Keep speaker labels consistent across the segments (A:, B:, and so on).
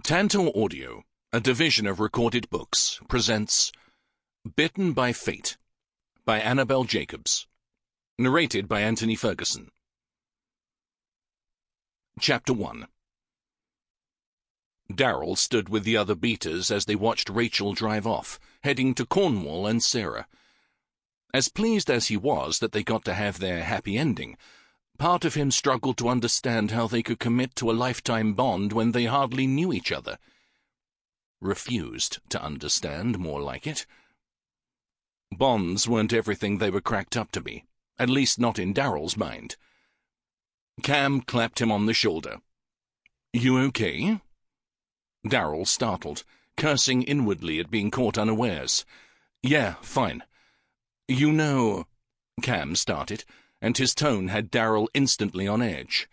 A: Tantor Audio, a division of Recorded Books, presents Bitten by Fate by Annabelle Jacobs. Narrated by Antony Ferguson. Chapter 1. Daryl stood with the other beaters as they watched Rachel drive off, heading to Cornwall and Sarah. As pleased as he was that they got to have their happy ending, part of him struggled to understand how they could commit to a lifetime bond when they hardly knew each other. Refused to understand, more like it. Bonds weren't everything they were cracked up to be, at least not in Daryl's mind. Cam clapped him on the shoulder. "You okay?" Daryl startled, cursing inwardly at being caught unawares. "Yeah, fine. You know," Cam started, and his tone had Daryl instantly on edge.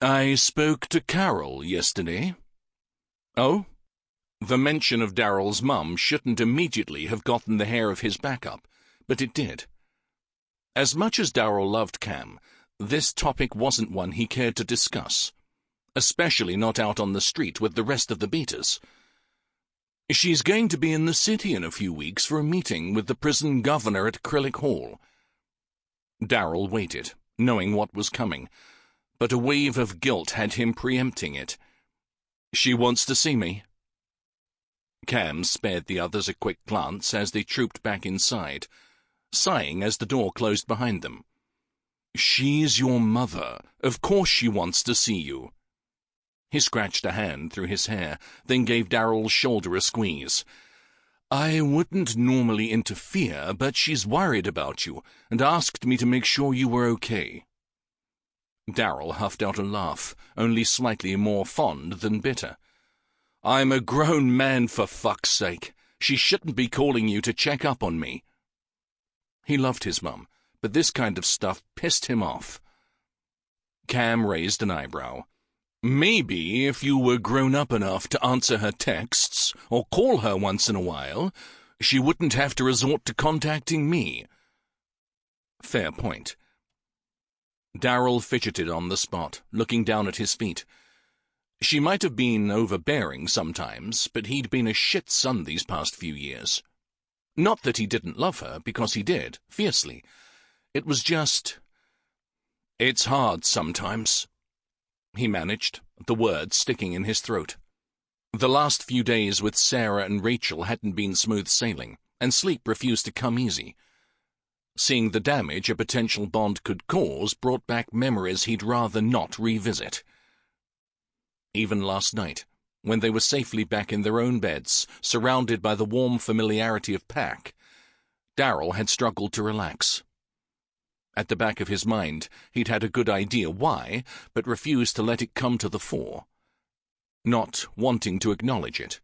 A: "I spoke to Carol yesterday." "Oh?" The mention of Daryl's mum shouldn't immediately have gotten the hair of his back up, but it did. As much as Daryl loved Cam, this topic wasn't one he cared to discuss, especially not out on the street with the rest of the beaters. "She's going to be in the city in a few weeks for a meeting with the prison governor at Acrylic Hall." Daryl waited, knowing what was coming, but a wave of guilt had him preempting it. "She wants to see me." Cam spared the others a quick glance as they trooped back inside, sighing as the door closed behind them. "She's your mother. Of course she wants to see you." He scratched a hand through his hair, then gave Daryl's shoulder a squeeze. "I wouldn't normally interfere, but she's worried about you and asked me to make sure you were okay." Daryl huffed out a laugh, only slightly more fond than bitter. "I'm a grown man, for fuck's sake. She shouldn't be calling you to check up on me." He loved his mum, but this kind of stuff pissed him off. Cam raised an eyebrow. "Maybe if you were grown up enough to answer her texts or call her once in a while, she wouldn't have to resort to contacting me." Fair point. Daryl fidgeted on the spot, looking down at his feet. She might have been overbearing sometimes, but he'd been a shit son these past few years. Not that he didn't love her, because he did, fiercely. It was just... "It's hard sometimes," he managed, the words sticking in his throat. The last few days with Sarah and Rachel hadn't been smooth sailing, and sleep refused to come easy. Seeing the damage a potential bond could cause brought back memories he'd rather not revisit. Even last night, when they were safely back in their own beds, surrounded by the warm familiarity of Pack, Daryl had struggled to relax. At the back of his mind, he'd had a good idea why, but refused to let it come to the fore, not wanting to acknowledge it.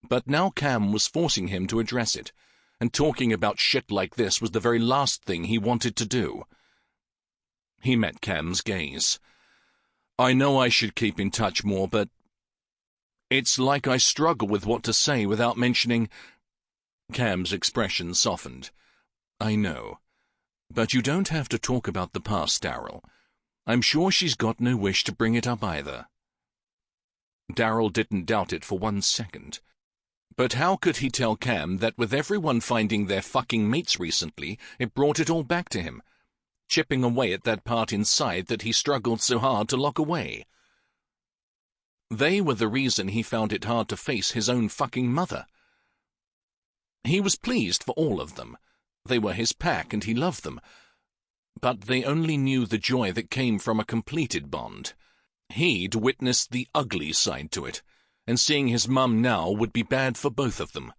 A: But now Cam was forcing him to address it, and talking about shit like this was the very last thing he wanted to do. He met Cam's gaze. "I know I should keep in touch more, but it's like I struggle with what to say without mentioning—" Cam's expression softened. "I know. But you don't have to talk about the past, Daryl. I'm sure she's got no wish to bring it up either." Daryl didn't doubt it for 1 second. But how could he tell Cam that with everyone finding their fucking mates recently, it brought it all back to him, chipping away at that part inside that he struggled so hard to lock away? They were the reason he found it hard to face his own fucking mother. He was pleased for all of them. They were his pack and he loved them. But they only knew the joy that came from a completed bond. He'd witnessed the ugly side to it, and seeing his mum now would be bad for both of them.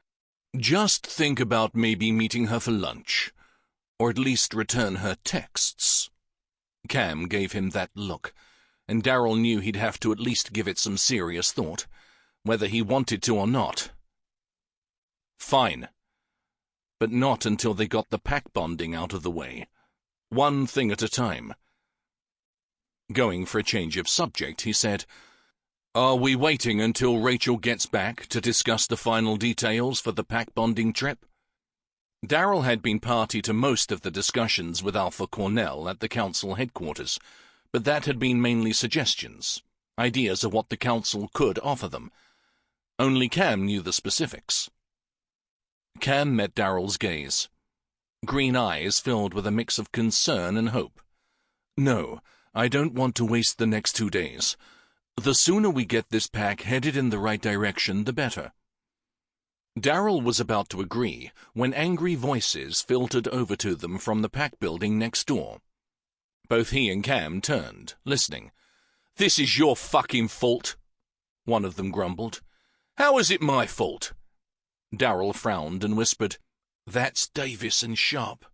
A: "Just think about maybe meeting her for lunch, or at least return her texts." Cam gave him that look, and Daryl knew he'd have to at least give it some serious thought, whether he wanted to or not. Fine. But not until they got the pack bonding out of the way. One thing at a time. Going for a change of subject, he said, "Are we waiting until Rachel gets back to discuss the final details for the pack bonding trip?" Daryl had been party to most of the discussions with Alpha Cornell at the council headquarters, but that had been mainly suggestions. ideas of what the council could offer them. Only Cam knew the specifics. Cam met Daryl's gaze. Green eyes filled with a mix of concern and hope. "No, I don't want to waste the next 2 days. The sooner we get this pack headed in the right direction, the better." Daryl was about to agree when angry voices filtered over to them from the pack building next door. Both he and Cam turned, listening. "This is your fucking fault," one of them grumbled. "How is it my fault?" Daryl frowned and whispered, "That's Davis and Sharp."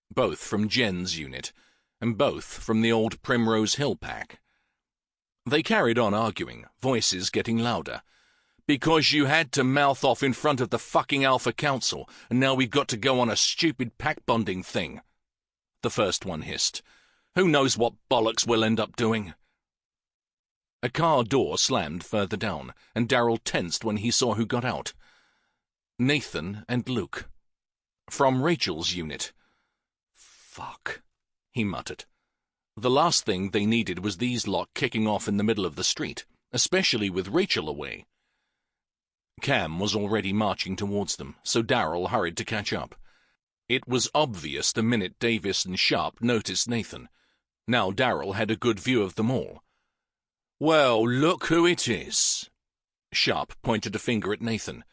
A: Both from Jen's unit, and both from the old Primrose Hill pack. They carried on arguing, voices getting louder. "Because you had to mouth off in front of the fucking Alpha Council, and now we've got to go on a stupid pack bonding thing," the first one hissed. "Who knows what bollocks we'll end up doing?" A car door slammed further down, and Daryl tensed when he saw who got out. Nathan and Luke. From Rachel's unit. "Fuck," he muttered. The last thing they needed was these lot kicking off in the middle of the street, especially with Rachel away. Cam was already marching towards them, so Daryl hurried to catch up. It was obvious the minute Davis and Sharp noticed Nathan. Now Daryl had a good view of them all. "Well, look who it is." Sharp pointed a finger at Nathan.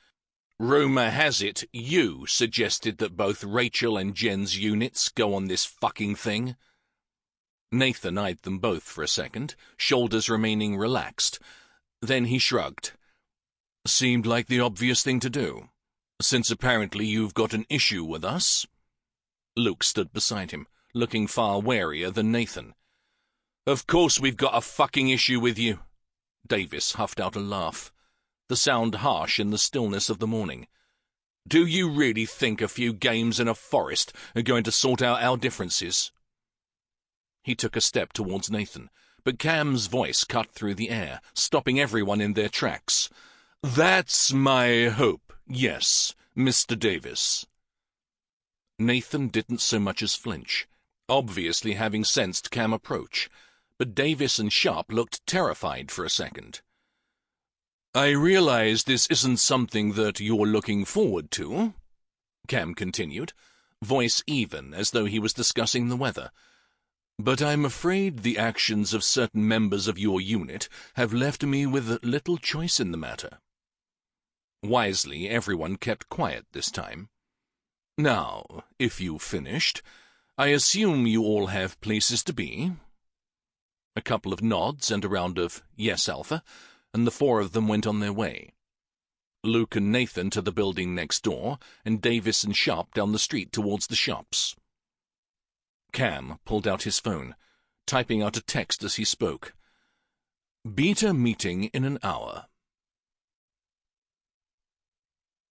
A: "Rumour has it you suggested that both Rachel and Jen's units go on this fucking thing." Nathan eyed them both for a second, shoulders remaining relaxed. Then he shrugged. "Seemed like the obvious thing to do, since apparently you've got an issue with us." Luke stood beside him, looking far warier than Nathan. "Of course we've got a fucking issue with you." Davis huffed out a laugh, the sound harsh in the stillness of the morning. "Do you really think a few games in a forest are going to sort out our differences?" He took a step towards Nathan, but Cam's voice cut through the air, stopping everyone in their tracks. "That's my hope, yes, Mr. Davis." Nathan didn't so much as flinch, obviously having sensed Cam approach, but Davis and Sharp looked terrified for a second. "I realize this isn't something that you're looking forward to," Cam continued, voice even as though he was discussing the weather. "But I'm afraid the actions of certain members of your unit have left me with little choice in the matter." Wisely, everyone kept quiet this time. "Now, if you've finished, I assume you all have places to be?" A couple of nods and a round of "Yes, Alpha," and the 4 of them went on their way. Luke and Nathan to the building next door, and Davis and Sharp down the street towards the shops. Cam pulled out his phone, typing out a text as he spoke. "Beta meeting in an hour."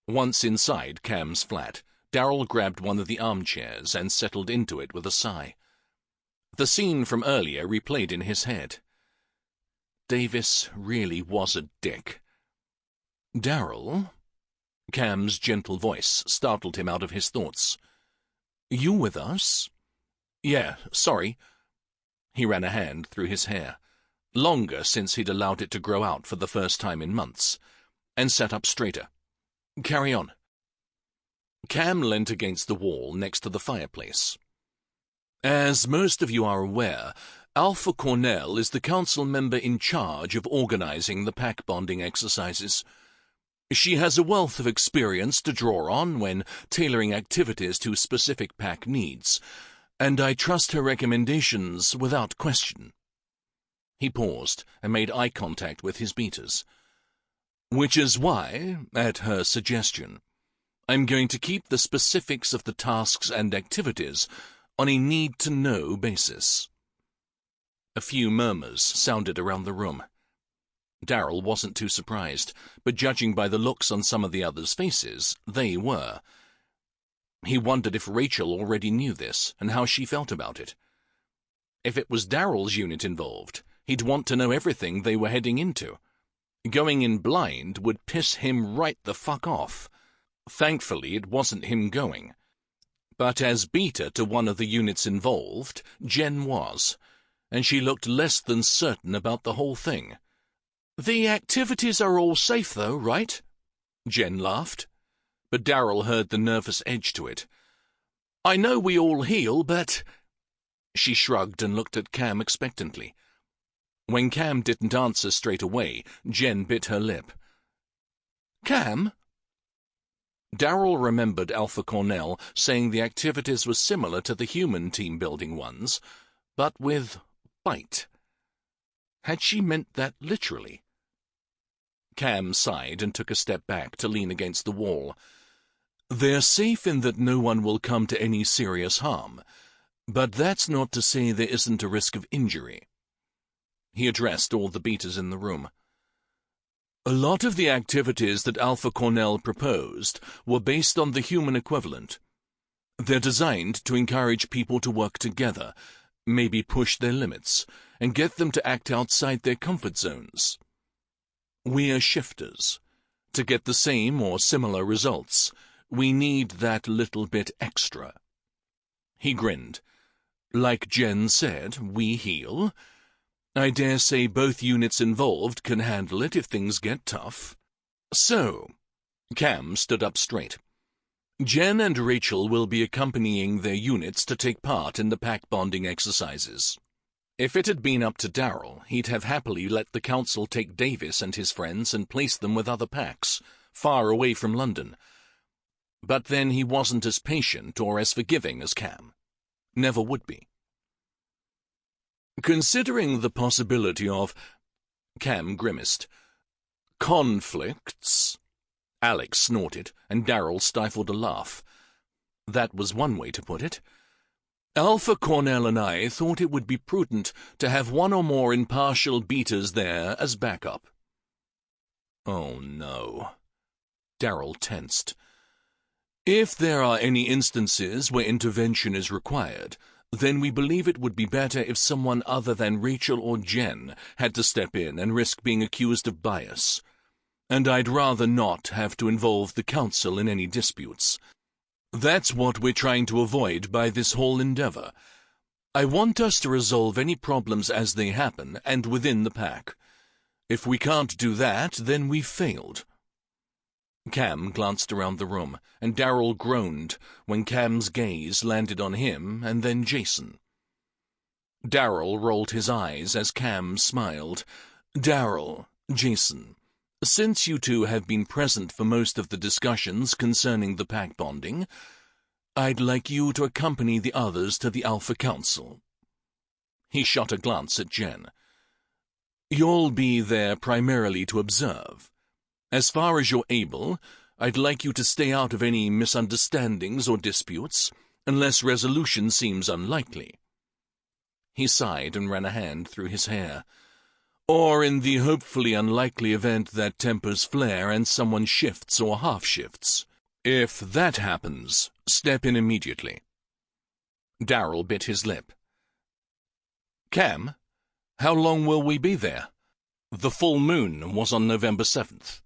A: Once inside Cam's flat, Daryl grabbed one of the armchairs and settled into it with a sigh. The scene from earlier replayed in his head. Davis really was a dick. "Daryl?" Cam's gentle voice startled him out of his thoughts. "You with us?" "Yeah, sorry." He ran a hand through his hair, longer since he'd allowed it to grow out for the first time in months, and sat up straighter. "Carry on." Cam leant against the wall next to the fireplace. "As most of you are aware, Alpha Cornell is the council member in charge of organizing the pack bonding exercises. She has a wealth of experience to draw on when tailoring activities to specific pack needs, and I trust her recommendations without question." He paused and made eye contact with his beaters. "Which is why, at her suggestion, I'm going to keep the specifics of the tasks and activities on a need-to-know basis." A few murmurs sounded around the room. Daryl wasn't too surprised, but judging by the looks on some of the others' faces, they were. He wondered if Rachel already knew this, and how she felt about it. If it was Daryl's unit involved, he'd want to know everything they were heading into. Going in blind would piss him right the fuck off. Thankfully, it wasn't him going. But as beta to one of the units involved, Jen was. and she looked less than certain about the whole thing. "The activities are all safe, though, right?" Jen laughed, but Daryl heard the nervous edge to it. "I know we all heal, but—" She shrugged and looked at Cam expectantly. When Cam didn't answer straight away, Jen bit her lip. "Cam?" Daryl remembered Alpha Cornell saying the activities were similar to the human team-building ones, but with bite. Had she meant that literally? Cam sighed and took a step back to lean against the wall. "They're safe in that no one will come to any serious harm, but that's not to say there isn't a risk of injury." He addressed all the beaters in the room. "A lot of the activities that Alpha Cornell proposed were based on the human equivalent. They're designed to encourage people to work together, maybe push their limits, and get them to act outside their comfort zones. We're shifters. To get the same or similar results, we need that little bit extra." He grinned. "Like Jen said, we heal. I dare say both units involved can handle it if things get tough. So," Cam stood up straight, "Jen and Rachel will be accompanying their units to take part in the pack bonding exercises. If it had been up to Daryl, he'd have happily let the council take Davis and his friends and place them with other packs, far away from London. But then he wasn't as patient or as forgiving as Cam. Never would be. Considering the possibility of—" Cam grimaced. "Conflicts?" Alex snorted, and Daryl stifled a laugh. That was one way to put it. "Alpha Cornell and I thought it would be prudent to have one or more impartial beaters there as backup." Oh no. Daryl tensed. "If there are any instances where intervention is required, then we believe it would be better if someone other than Rachel or Jen had to step in and risk being accused of bias. And I'd rather not have to involve the council in any disputes. That's what we're trying to avoid by this whole endeavor. I want us to resolve any problems as they happen and within the pack. If we can't do that, then we've failed." Cam glanced around the room, and Daryl groaned when Cam's gaze landed on him and then Jason. Daryl rolled his eyes as Cam smiled. "Daryl, Jason, since you two have been present for most of the discussions concerning the pack bonding, I'd like you to accompany the others to the Alpha Council." He shot a glance at Jen. "You'll be there primarily to observe. As far as you're able, I'd like you to stay out of any misunderstandings or disputes, unless resolution seems unlikely." He sighed and ran a hand through his hair. "Or in the hopefully unlikely event that tempers flare and someone shifts or half-shifts. If that happens, step in immediately." Daryl bit his lip. "Cam, how long will we be there?" The full moon was on November 7th.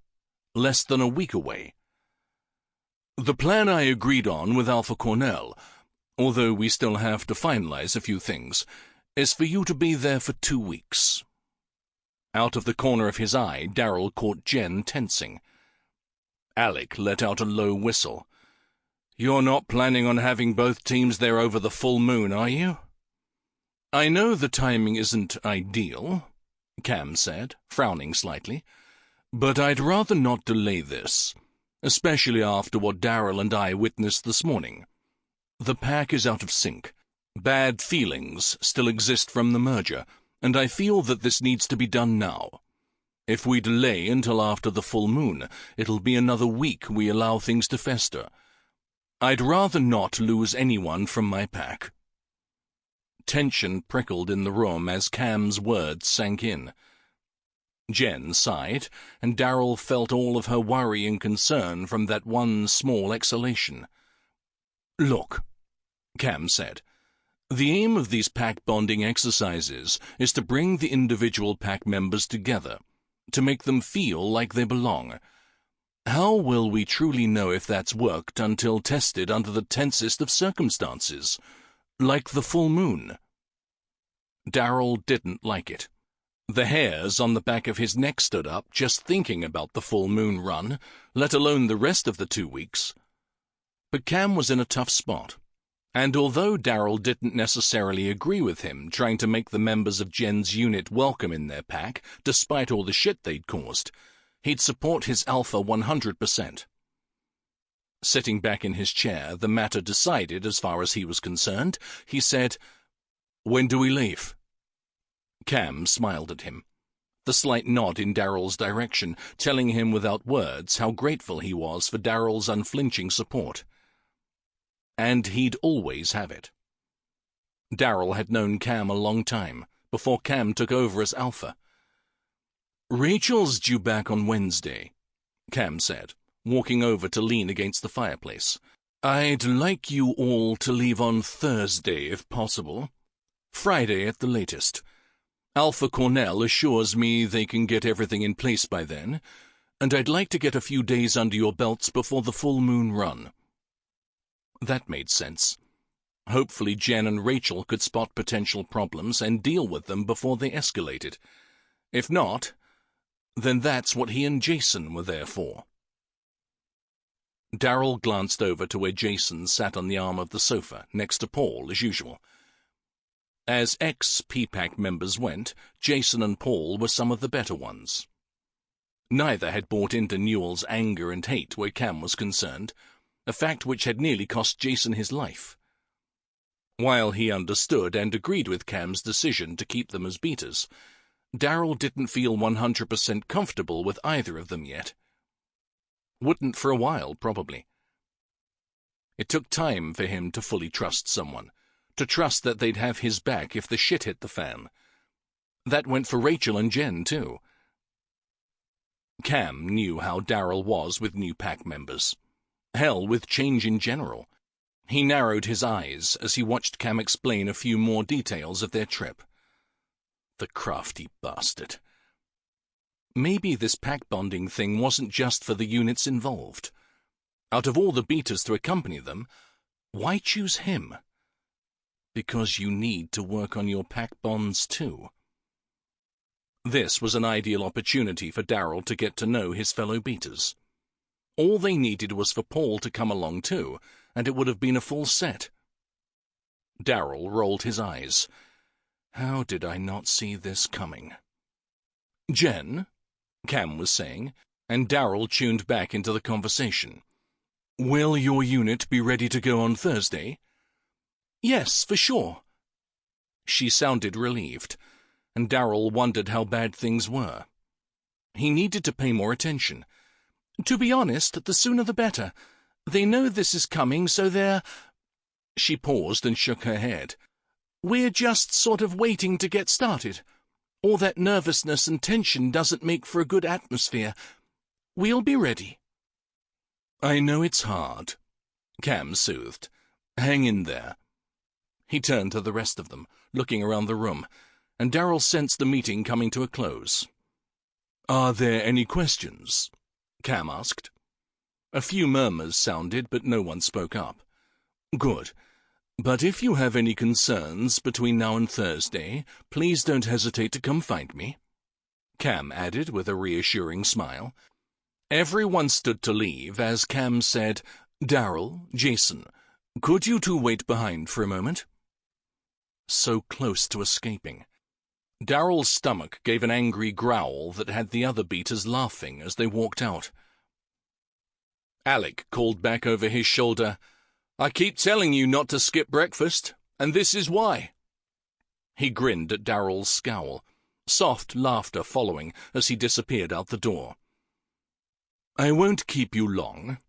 A: Less than a week away. "The plan I agreed on with Alpha Cornell, although we still have to finalize a few things, is for you to be there for 2 weeks. Out of the corner of his eye, Daryl caught Jen tensing. Alec let out a low whistle. "You're not planning on having both teams there over the full moon, are you?" "I know the timing isn't ideal," Cam said, frowning slightly, "but I'd rather not delay this, especially after what Daryl and I witnessed this morning. The pack is out of sync. Bad feelings still exist from the merger, and I feel that this needs to be done now. If we delay until after the full moon, it'll be another week we allow things to fester. I'd rather not lose anyone from my pack." Tension prickled in the room as Cam's words sank in. Jen sighed, and Daryl felt all of her worry and concern from that one small exhalation. "Look," Cam said, "the aim of these pack bonding exercises is to bring the individual pack members together, to make them feel like they belong. How will we truly know if that's worked until tested under the tensest of circumstances, like the full moon?" Daryl didn't like it. The hairs on the back of his neck stood up just thinking about the full moon run, let alone the rest of the 2 weeks. But Cam was in a tough spot, and although Daryl didn't necessarily agree with him trying to make the members of Jen's unit welcome in their pack, despite all the shit they'd caused, he'd support his alpha 100%. Sitting back in his chair, the matter decided as far as he was concerned, he said, "When do we leave?" Cam smiled at him, the slight nod in Daryl's direction, telling him without words how grateful he was for Daryl's unflinching support. And he'd always have it. Daryl had known Cam a long time, before Cam took over as Alpha. "Rachel's due back on Wednesday," Cam said, walking over to lean against the fireplace. "I'd like you all to leave on Thursday, if possible. Friday at the latest. Alpha Cornell assures me they can get everything in place by then, and I'd like to get a few days under your belts before the full moon run." That made sense. Hopefully Jen and Rachel could spot potential problems and deal with them before they escalated. If not, then that's what he and Jason were there for. Daryl glanced over to where Jason sat on the arm of the sofa, next to Paul, as usual. As ex-P-Pack members went, Jason and Paul were some of the better ones. Neither had bought into Newell's anger and hate where Cam was concerned, a fact which had nearly cost Jason his life. While he understood and agreed with Cam's decision to keep them as beaters, Daryl didn't feel 100% comfortable with either of them yet. Wouldn't for a while, probably. It took time for him to fully trust someone, to trust that they'd have his back if the shit hit the fan. That went for Rachel and Jen, too. Cam knew how Daryl was with new pack members. Hell, with change in general. He narrowed his eyes as he watched Cam explain a few more details of their trip. The crafty bastard. Maybe this pack bonding thing wasn't just for the units involved. Out of all the beaters to accompany them, why choose him? Because you need to work on your pack bonds too. This was an ideal opportunity for Daryl to get to know his fellow beaters. All they needed was for Paul to come along too, and it would have been a full set. Daryl rolled his eyes. How did I not see this coming? "Jen," Cam was saying, and Daryl tuned back into the conversation. "Will your unit be ready to go on Thursday?" "Yes, for sure." She sounded relieved, and Daryl wondered how bad things were. He needed to pay more attention. "To be honest, the sooner the better. They know this is coming, so they're—" She paused and shook her head. "We're just sort of waiting to get started. All that nervousness and tension doesn't make for a good atmosphere. We'll be ready." "I know it's hard," Cam soothed. "Hang in there." He turned to the rest of them, looking around the room, and Daryl sensed the meeting coming to a close. "Are there any questions?" Cam asked. A few murmurs sounded, but no one spoke up. "Good. But if you have any concerns between now and Thursday, please don't hesitate to come find me," Cam added with a reassuring smile. Everyone stood to leave as Cam said, "Daryl, Jason, could you two wait behind for a moment?" So close to escaping. Daryl's stomach gave an angry growl that had the other beaters laughing as they walked out. Alec called back over his shoulder, "I keep telling you not to skip breakfast, and this is why." He grinned at Daryl's scowl, soft laughter following as he disappeared out the door. "I won't keep you long."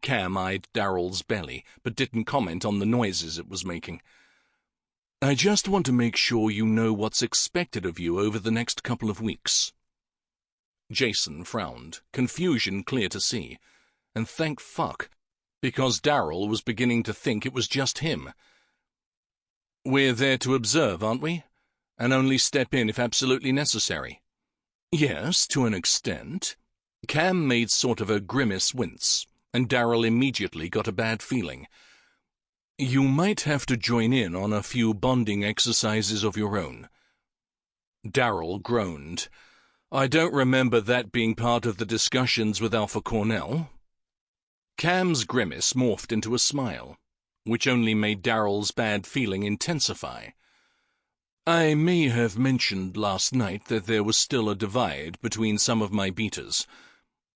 A: Cam eyed Daryl's belly, but didn't comment on the noises it was making. "I just want to make sure you know what's expected of you over the next couple of weeks." Jason frowned, confusion clear to see, and thank fuck, because Daryl was beginning to think it was just him. "We're there to observe, aren't we? And only step in if absolutely necessary." "Yes, to an extent." Cam made sort of a grimace wince, and Daryl immediately got a bad feeling. You might have to join in on a few bonding exercises of your own. Daryl groaned. I don't remember that being part of the discussions with Alpha Cornell. Cam's grimace morphed into a smile, which only made Daryl's bad feeling intensify. I may have mentioned last night that there was still a divide between some of my beaters.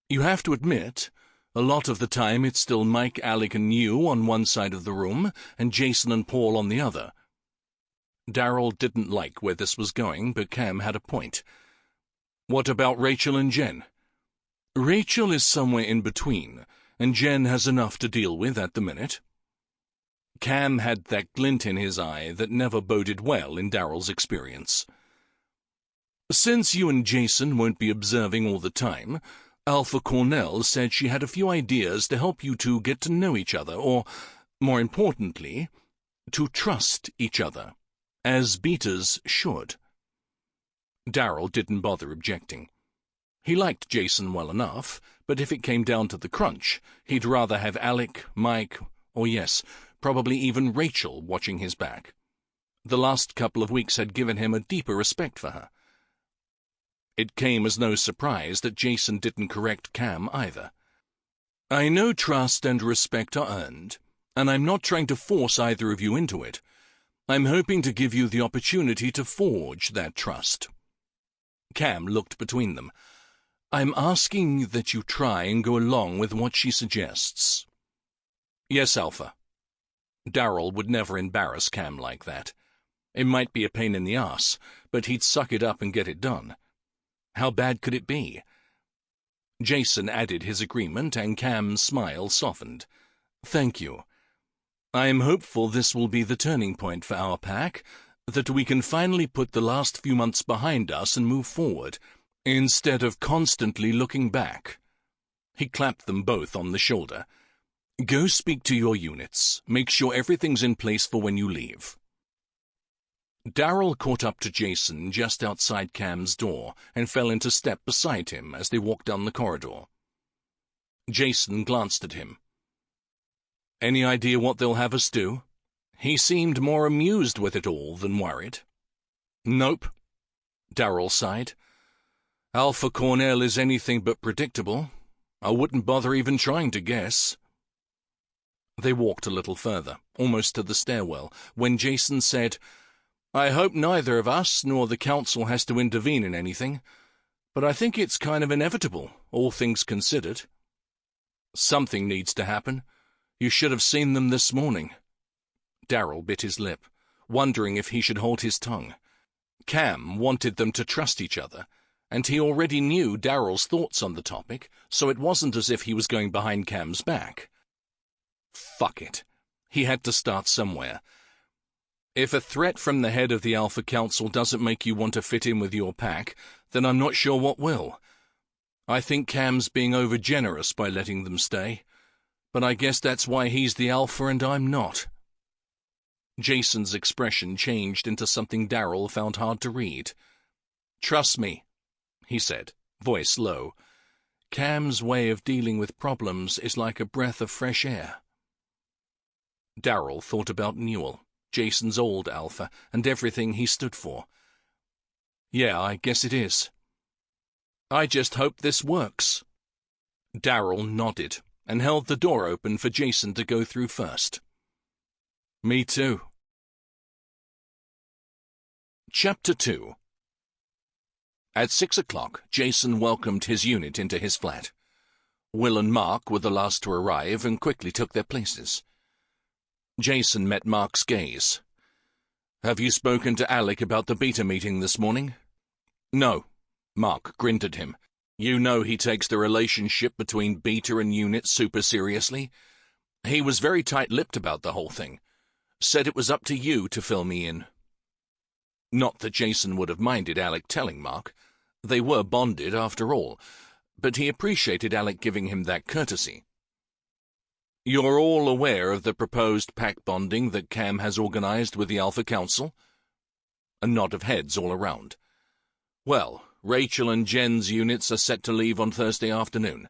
A: You have to admit, a lot of the time it's still Mike, Alec, and you on one side of the room, and Jason and Paul on the other. Daryl didn't like where this was going, but Cam had a point. What about Rachel and Jen? Rachel is somewhere in between, and Jen has enough to deal with at the minute. Cam had that glint in his eye that never boded well in Daryl's experience. Since you and Jason won't be observing all the time, Alpha Cornell said she had a few ideas to help you two get to know each other, or, more importantly, to trust each other, as beaters should. Daryl didn't bother objecting. He liked Jason well enough, but if it came down to the crunch, he'd rather have Alec, Mike, or yes, probably even Rachel watching his back. The last couple of weeks had given him a deeper respect for her. It came as no surprise that Jason didn't correct Cam either. I know trust and respect are earned, and I'm not trying to force either of you into it. I'm hoping to give you the opportunity to forge that trust. Cam looked between them. I'm asking that you try and go along with what she suggests. Yes, Alpha. Daryl would never embarrass Cam like that. It might be a pain in the ass, but he'd suck it up and get it done. How bad could it be? Jason added his agreement, and Cam's smile softened. Thank you. I am hopeful this will be the turning point for our pack, that we can finally put the last few months behind us and move forward, instead of constantly looking back. He clapped them both on the shoulder. Go speak to your units. Make sure everything's in place for when you leave. Daryl caught up to Jason just outside Cam's door and fell into step beside him as they walked down the corridor. Jason glanced at him. Any idea what they'll have us do? He seemed more amused with it all than worried. Nope. Daryl sighed. Alpha Cornell is anything but predictable. I wouldn't bother even trying to guess. They walked a little further, almost to the stairwell, when Jason said, I hope neither of us nor the council has to intervene in anything, but I think it's kind of inevitable, all things considered. Something needs to happen. You should have seen them this morning. Daryl bit his lip, wondering if he should hold his tongue. Cam wanted them to trust each other, and he already knew Daryl's thoughts on the topic, so it wasn't as if he was going behind Cam's back. Fuck it. He had to start somewhere. If a threat from the head of the Alpha Council doesn't make you want to fit in with your pack, then I'm not sure what will. I think Cam's being over-generous by letting them stay, but I guess that's why he's the Alpha and I'm not. Jason's expression changed into something Daryl found hard to read. Trust me, he said, voice low. Cam's way of dealing with problems is like a breath of fresh air. Daryl thought about Newell, Jason's old Alpha, and everything he stood for. Yeah, I guess it is. I just hope this works. Daryl nodded and held the door open for Jason to go through first. Me too. Chapter 2. At 6 o'clock, Jason welcomed his unit into his flat. Will and Mark were the last to arrive and quickly took their places. Jason met Mark's gaze. Have you spoken to Alec about the beta meeting this morning? No. Mark grinned at him. You know he takes the relationship between beta and unit super seriously. He was very tight-lipped about the whole thing. Said it was up to you to fill me in. Not that Jason would have minded Alec telling Mark. They were bonded, after all, but he appreciated Alec giving him that courtesy. You're all aware of the proposed pack bonding that Cam has organized with the Alpha Council? A nod of heads all around. Well, Rachel and Jen's units are set to leave on Thursday afternoon.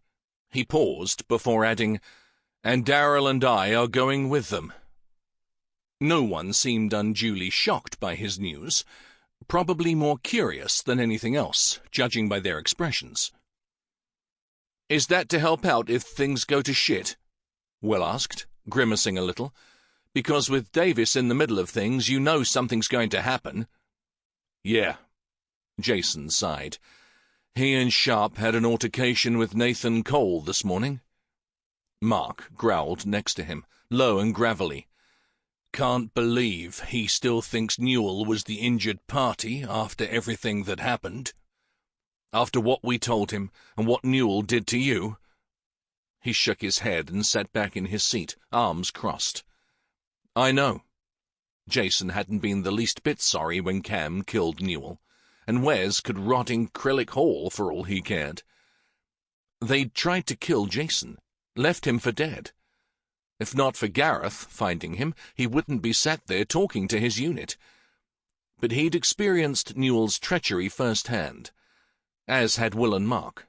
A: He paused before adding, and Daryl and I are going with them. No one seemed unduly shocked by his news, probably more curious than anything else, judging by their expressions. "Is that to help out if things go to shit?" Will asked, grimacing a little. "Because with Davis in the middle of things, you know something's going to happen." "Yeah," Jason sighed. "He and Sharp had an altercation with Nathan Cole this morning." Mark growled next to him, low and gravelly. "Can't believe he still thinks Newell was the injured party after everything that happened. After what we told him, and what Newell did to you." He shook his head and sat back in his seat, arms crossed. "I know." Jason hadn't been the least bit sorry when Cam killed Newell, and Wes could rot in Krillick Hall for all he cared. They'd tried to kill Jason, left him for dead. If not for Gareth finding him, he wouldn't be sat there talking to his unit. But he'd experienced Newell's treachery firsthand, as had Will and Mark.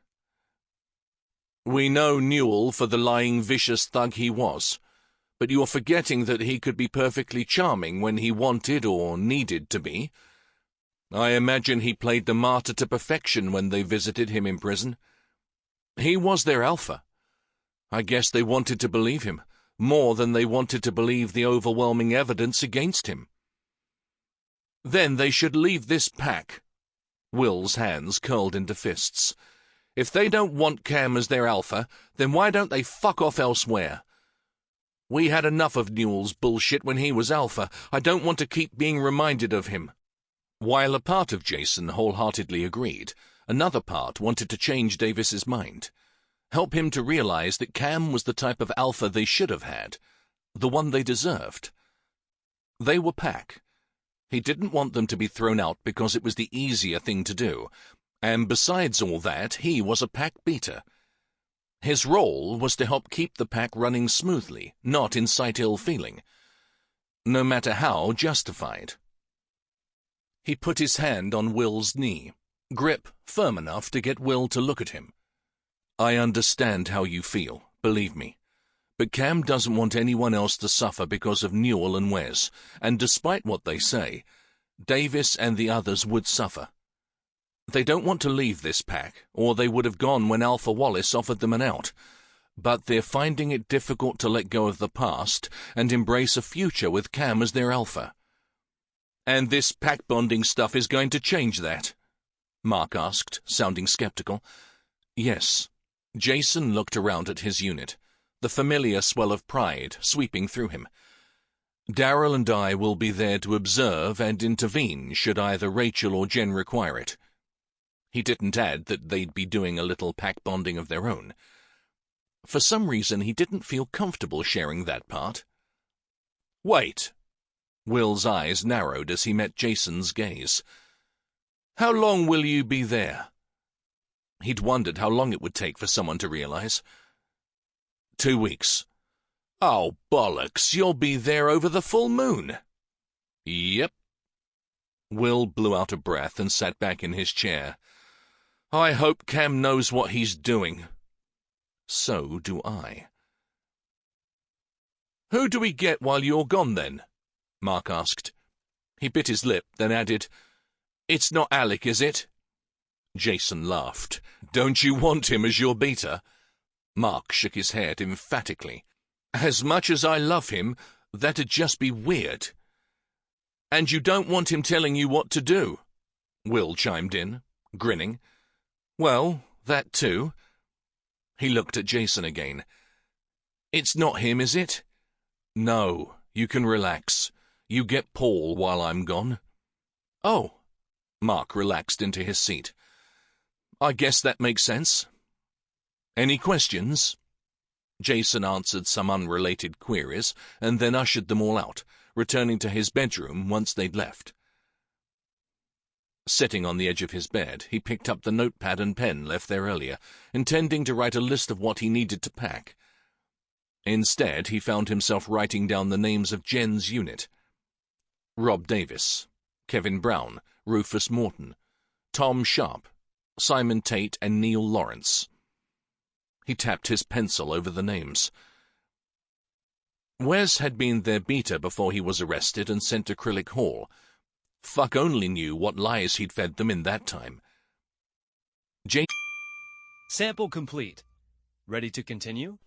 A: "We know Newell for the lying, vicious thug he was, but you're forgetting that he could be perfectly charming when he wanted or needed to be. I imagine he played the martyr to perfection when they visited him in prison. He was their alpha. I guess they wanted to believe him, more than they wanted to believe the overwhelming evidence against him. Then they should leave this pack." Will's hands curled into fists. "If they don't want Cam as their alpha, then why don't they fuck off elsewhere? We had enough of Newell's bullshit when he was alpha. I don't want to keep being reminded of him." While a part of Jason wholeheartedly agreed, another part wanted to change Davis's mind, help him to realize that Cam was the type of alpha they should have had, the one they deserved. They were Pack. He didn't want them to be thrown out because it was the easier thing to do, and besides all that, he was a Pack beater. His role was to help keep the Pack running smoothly, not incite ill feeling, no matter how justified. He put his hand on Will's knee, grip firm enough to get Will to look at him. "I understand how you feel, believe me. But Cam doesn't want anyone else to suffer because of Newell and Wes, and despite what they say, Davis and the others would suffer. They don't want to leave this pack, or they would have gone when Alpha Wallace offered them an out, but they're finding it difficult to let go of the past and embrace a future with Cam as their alpha." "And this pack bonding stuff is going to change that?" Mark asked, sounding skeptical. "Yes." Jason looked around at his unit, the familiar swell of pride sweeping through him. "Daryl and I will be there to observe and intervene should either Rachel or Jen require it." He didn't add that they'd be doing a little pack bonding of their own. For some reason, he didn't feel comfortable sharing that part. "Wait." Will's eyes narrowed as he met Jason's gaze. "How long will you be there?" He'd wondered how long it would take for someone to realize. 2 weeks. "Oh, bollocks, you'll be there over the full moon." "Yep." Will blew out a breath and sat back in his chair. "I hope Cam knows what he's doing." "So do I." "Who do we get while you're gone, then?" Mark asked. He bit his lip, then added, "It's not Alec, is it?" Jason laughed. "Don't you want him as your beater?" Mark shook his head emphatically. "As much as I love him, that'd just be weird." "And you don't want him telling you what to do?" Will chimed in, grinning. "Well, that too." He looked at Jason again. "It's not him, is it?" "No, you can relax. You get Paul while I'm gone." "Oh." Mark relaxed into his seat. "I guess that makes sense. Any questions?" Jason answered some unrelated queries, and then ushered them all out, returning to his bedroom once they'd left. Sitting on the edge of his bed, he picked up the notepad and pen left there earlier, intending to write a list of what he needed to pack. Instead, he found himself writing down the names of Jen's unit. Rob Davis, Kevin Brown, Rufus Morton, Tom Sharp, Simon Tate, and Neil Lawrence. He tapped his pencil over the names. Wes had been their beater before he was arrested and sent to Acrylic Hall. Fuck only knew what lies he'd fed them in that time.
B: Sample complete. Ready to continue?